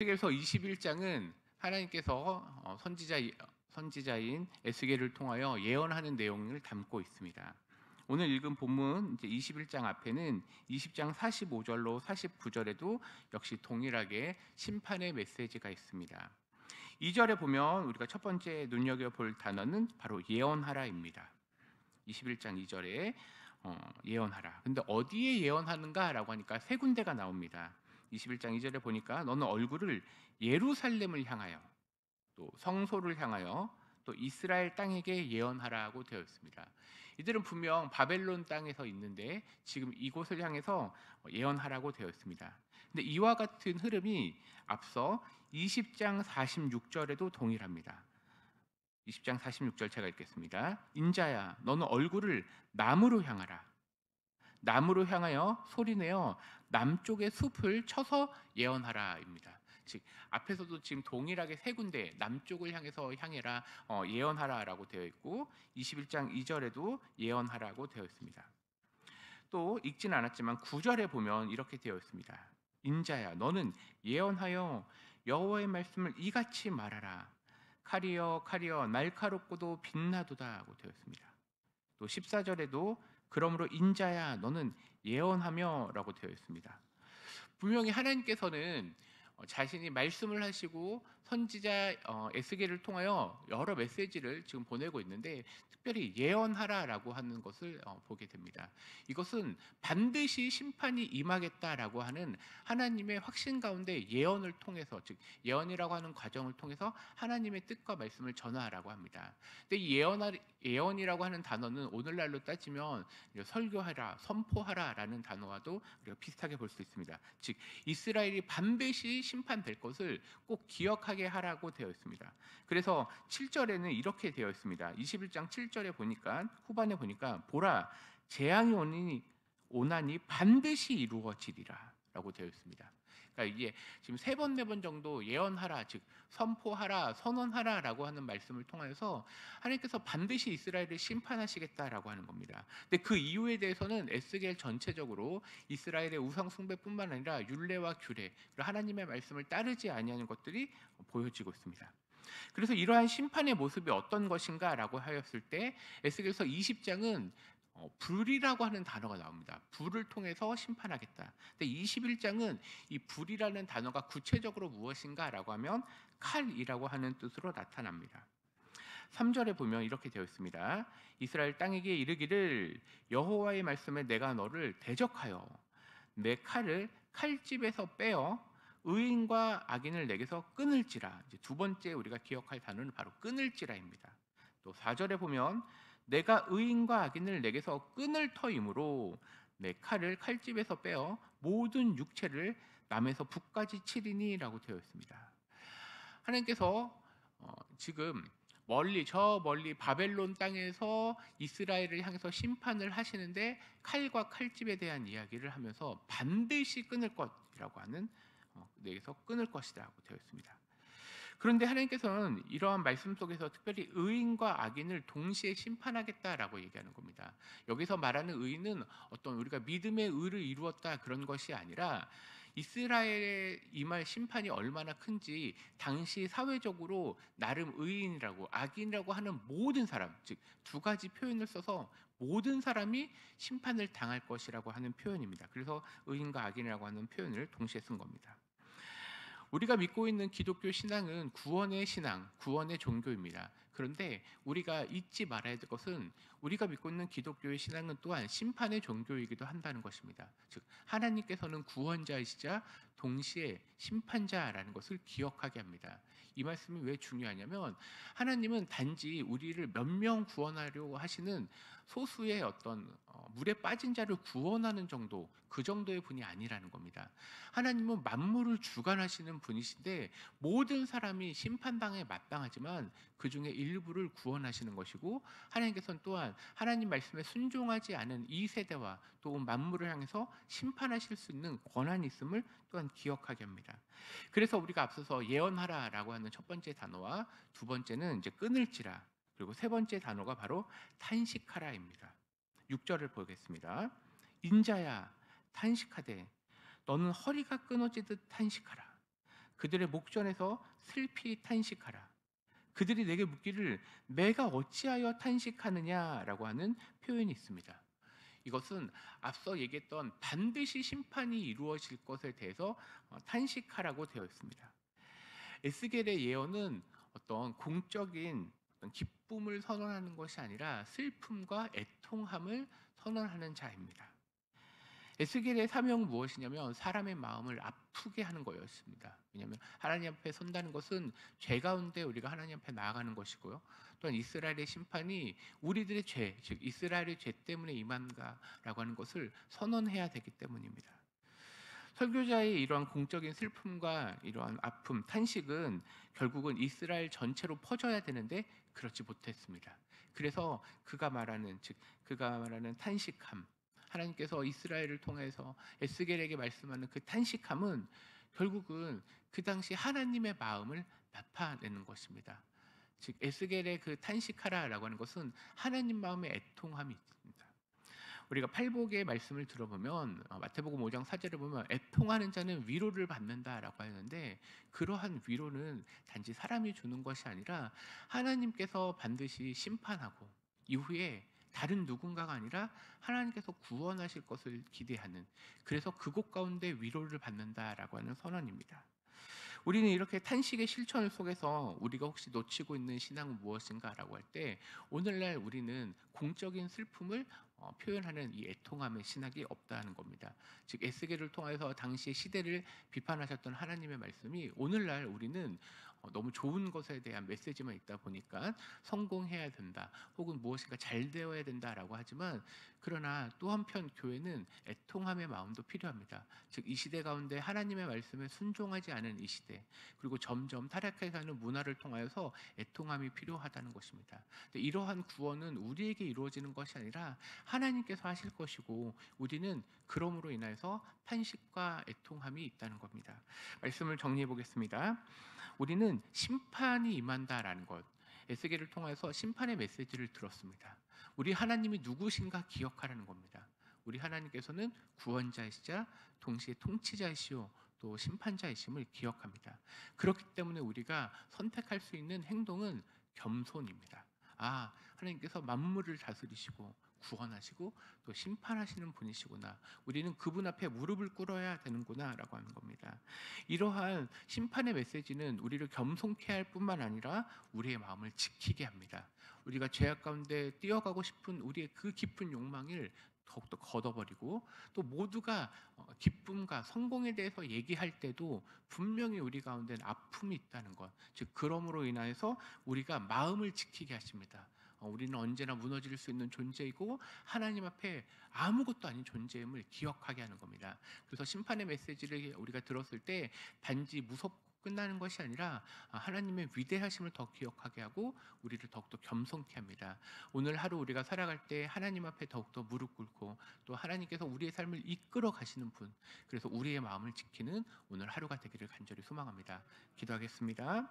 에스겔서 21장은 하나님께서 선지자인 에스겔을 통하여 예언하는 내용을 담고 있습니다. 오늘 읽은 본문 이제 21장 앞에는 20장 45절로 49절에도 역시 동일하게 심판의 메시지가 있습니다. 2절에 보면 우리가 첫 번째 눈여겨볼 단어는 바로 예언하라입니다. 21장 2절에 예언하라. 근데 어디에 예언하는가라고 하니까 세 군데가 나옵니다. 21장 2절에 보니까 너는 얼굴을 예루살렘을 향하여 또 성소를 향하여 또 이스라엘 땅에게 예언하라고 되어 있습니다. 이들은 분명 바벨론 땅에서 있는데 지금 이곳을 향해서 예언하라고 되어 있습니다. 근데 이와 같은 흐름이 앞서 20장 46절에도 동일합니다. 20장 46절 제가 읽겠습니다. 인자야 너는 얼굴을 남으로 향하라. 남으로 향하여 소리내어 남쪽의 숲을 쳐서 예언하라입니다. 즉 앞에서도 지금 동일하게 세 군데 남쪽을 향해서 향해라 예언하라라고 되어 있고 21장 2절에도 예언하라고 되어 있습니다. 또 읽지는 않았지만 9절에 보면 이렇게 되어 있습니다. 인자야 너는 예언하여 여호와의 말씀을 이같이 말하라. 칼이여 칼이여 날카롭고도 빛나도다고 되어 있습니다. 또 14절에도 그러므로 인자야 너는 예언하며라고 되어 있습니다. 분명히 하나님께서는 자신이 말씀을 하시고 선지자 에스겔을 통하여 여러 메시지를 지금 보내고 있는데 특별히 예언하라라고 하는 것을 보게 됩니다. 이것은 반드시 심판이 임하겠다라고 하는 하나님의 확신 가운데 예언을 통해서 즉 예언이라고 하는 과정을 통해서 하나님의 뜻과 말씀을 전하라고 합니다. 근데 이 예언이라고 하는 단어는 오늘날로 따지면 설교하라, 선포하라라는 단어와도 우리가 비슷하게 볼 수 있습니다. 즉 이스라엘이 반드시 심판될 것을 꼭 기억하게 하라고 되어 있습니다. 그래서 7절에는 이렇게 되어 있습니다. 21장 7절에 보니까 후반에 보니까 보라 재앙이 오나니 반드시 이루어지리라라고 되어 있습니다. 그러니까 이게 지금 세 번 네 번 정도 예언하라 즉 선포하라 선언하라라고 하는 말씀을 통해서 하나님께서 반드시 이스라엘을 심판하시겠다라고 하는 겁니다. 근데 그 이유에 대해서는 에스겔 전체적으로 이스라엘의 우상 숭배뿐만 아니라 율례와 규례, 그리고 하나님의 말씀을 따르지 아니하는 것들이 보여지고 있습니다. 그래서 이러한 심판의 모습이 어떤 것인가라고 하였을 때 에스겔서 20장은 불이라고 하는 단어가 나옵니다. 불을 통해서 심판하겠다. 근데 21장은 이 불이라는 단어가 구체적으로 무엇인가라고 하면 칼이라고 하는 뜻으로 나타납니다. 3절에 보면 이렇게 되어 있습니다. 이스라엘 땅에게 이르기를 여호와의 말씀에 내가 너를 대적하여 내 칼을 칼집에서 빼어 의인과 악인을 내게서 끊을지라. 이제 두 번째 우리가 기억할 단어는 바로 끊을지라입니다. 또 4절에 보면 내가 의인과 악인을 내게서 끊을 터이므로 내 칼을 칼집에서 빼어 모든 육체를 남에서 북까지 치리니라고 되어 있습니다. 하나님께서 지금 멀리 바벨론 땅에서 이스라엘을 향해서 심판을 하시는데 칼과 칼집에 대한 이야기를 하면서 반드시 끊을 것이라고 하는 내게서 끊을 것이라고 되어 있습니다. 그런데 하나님께서는 이러한 말씀 속에서 특별히 의인과 악인을 동시에 심판하겠다라고 얘기하는 겁니다. 여기서 말하는 의인은 어떤 우리가 믿음의 의를 이루었다 그런 것이 아니라 이스라엘의 임할 심판이 얼마나 큰지 당시 사회적으로 나름 의인이라고 악인이라고 하는 모든 사람, 즉 두 가지 표현을 써서 모든 사람이 심판을 당할 것이라고 하는 표현입니다. 그래서 의인과 악인이라고 하는 표현을 동시에 쓴 겁니다. 우리가 믿고 있는 기독교 신앙은 구원의 신앙, 구원의 종교입니다. 그런데 우리가 잊지 말아야 될 것은 우리가 믿고 있는 기독교의 신앙은 또한 심판의 종교이기도 한다는 것입니다. 즉 하나님께서는 구원자이시자 동시에 심판자라는 것을 기억하게 합니다. 이 말씀이 왜 중요하냐면 하나님은 단지 우리를 몇 명 구원하려고 하시는 소수의 어떤 물에 빠진 자를 구원하는 정도 그 정도의 분이 아니라는 겁니다. 하나님은 만물을 주관하시는 분이신데 모든 사람이 심판당에 마땅하지만 그 중에 일부를 구원하시는 것이고 하나님께서는 또한 하나님 말씀에 순종하지 않은 이 세대와 또 만물을 향해서 심판하실 수 있는 권한이 있음을 또한 기억하게 합니다. 그래서 우리가 앞서서 예언하라라고 하는 첫 번째 단어와 두 번째는 이제 끊을지라 그리고 세 번째 단어가 바로 탄식하라입니다. 6절을 보겠습니다. 인자야 탄식하되 너는 허리가 끊어지듯 탄식하라. 그들의 목전에서 슬피 탄식하라. 그들이 내게 묻기를 내가 어찌하여 탄식하느냐라고 하는 표현이 있습니다. 이것은 앞서 얘기했던 반드시 심판이 이루어질 것에 대해서 탄식하라고 되어 있습니다. 에스겔의 예언은 어떤 공적인 어떤 기쁨을 선언하는 것이 아니라 슬픔과 애통함을 선언하는 자입니다. 에스겔의 사명은 무엇이냐면 사람의 마음을 아프게 하는 거였습니다. 왜냐하면 하나님 앞에 선다는 것은 죄 가운데 우리가 하나님 앞에 나아가는 것이고요. 또한 이스라엘의 심판이 우리들의 죄, 즉 이스라엘의 죄 때문에 임한다라고 하는 것을 선언해야 되기 때문입니다. 설교자의 이러한 공적인 슬픔과 이러한 아픔, 탄식은 결국은 이스라엘 전체로 퍼져야 되는데 그렇지 못했습니다. 그래서 그가 말하는 탄식함, 하나님께서 이스라엘을 통해서 에스겔에게 말씀하는 그 탄식함은 결국은 그 당시 하나님의 마음을 나타내는 것입니다. 즉 에스겔의 그 탄식하라라고 하는 것은 하나님 마음의 애통함이 있습니다. 우리가 팔복의 말씀을 들어보면 마태복음 5장 4절을 보면 애통하는 자는 위로를 받는다라고 하는데 그러한 위로는 단지 사람이 주는 것이 아니라 하나님께서 반드시 심판하고 이후에 다른 누군가가 아니라 하나님께서 구원하실 것을 기대하는, 그래서 그곳 가운데 위로를 받는다라고 하는 선언입니다. 우리는 이렇게 탄식의 실천 속에서 우리가 혹시 놓치고 있는 신앙은 무엇인가라고 할 때 오늘날 우리는 공적인 슬픔을 표현하는 이 애통함의 신학이 없다는 겁니다. 즉 에스겔을 통해서 당시의 시대를 비판하셨던 하나님의 말씀이 오늘날 우리는 너무 좋은 것에 대한 메시지만 있다 보니까 성공해야 된다 혹은 무엇인가 잘 되어야 된다라고 하지만, 그러나 또 한편 교회는 애통함의 마음도 필요합니다. 즉 이 시대 가운데 하나님의 말씀에 순종하지 않은 이 시대, 그리고 점점 타락해가는 문화를 통하여서 애통함이 필요하다는 것입니다. 근데 이러한 구원은 우리에게 이루어지는 것이 아니라 하나님께서 하실 것이고 우리는 그러므로 인해서 탄식과 애통함이 있다는 겁니다. 말씀을 정리해 보겠습니다. 우리는 심판이 임한다라는 것, 에스겔을 통해서 심판의 메시지를 들었습니다. 우리 하나님이 누구신가 기억하라는 겁니다. 우리 하나님께서는 구원자이시자 동시에 통치자이시오 또 심판자이심을 기억합니다. 그렇기 때문에 우리가 선택할 수 있는 행동은 겸손입니다. 하나님께서 만물을 다스리시고 구원하시고 또 심판하시는 분이시구나. 우리는 그분 앞에 무릎을 꿇어야 되는구나라고 하는 겁니다. 이러한 심판의 메시지는 우리를 겸손케 할 뿐만 아니라 우리의 마음을 지키게 합니다. 우리가 죄악 가운데 뛰어가고 싶은 우리의 그 깊은 욕망을 더욱더 걷어버리고, 또 모두가 기쁨과 성공에 대해서 얘기할 때도 분명히 우리 가운데는 아픔이 있다는 것, 즉 그러므로 인하여서 우리가 마음을 지키게 하십니다. 우리는 언제나 무너질 수 있는 존재이고 하나님 앞에 아무것도 아닌 존재임을 기억하게 하는 겁니다. 그래서 심판의 메시지를 우리가 들었을 때 단지 무섭고 끝나는 것이 아니라 하나님의 위대하심을 더 기억하게 하고 우리를 더욱더 겸손케 합니다. 오늘 하루 우리가 살아갈 때 하나님 앞에 더욱더 무릎 꿇고 또 하나님께서 우리의 삶을 이끌어 가시는 분, 그래서 우리의 마음을 지키는 오늘 하루가 되기를 간절히 소망합니다. 기도하겠습니다.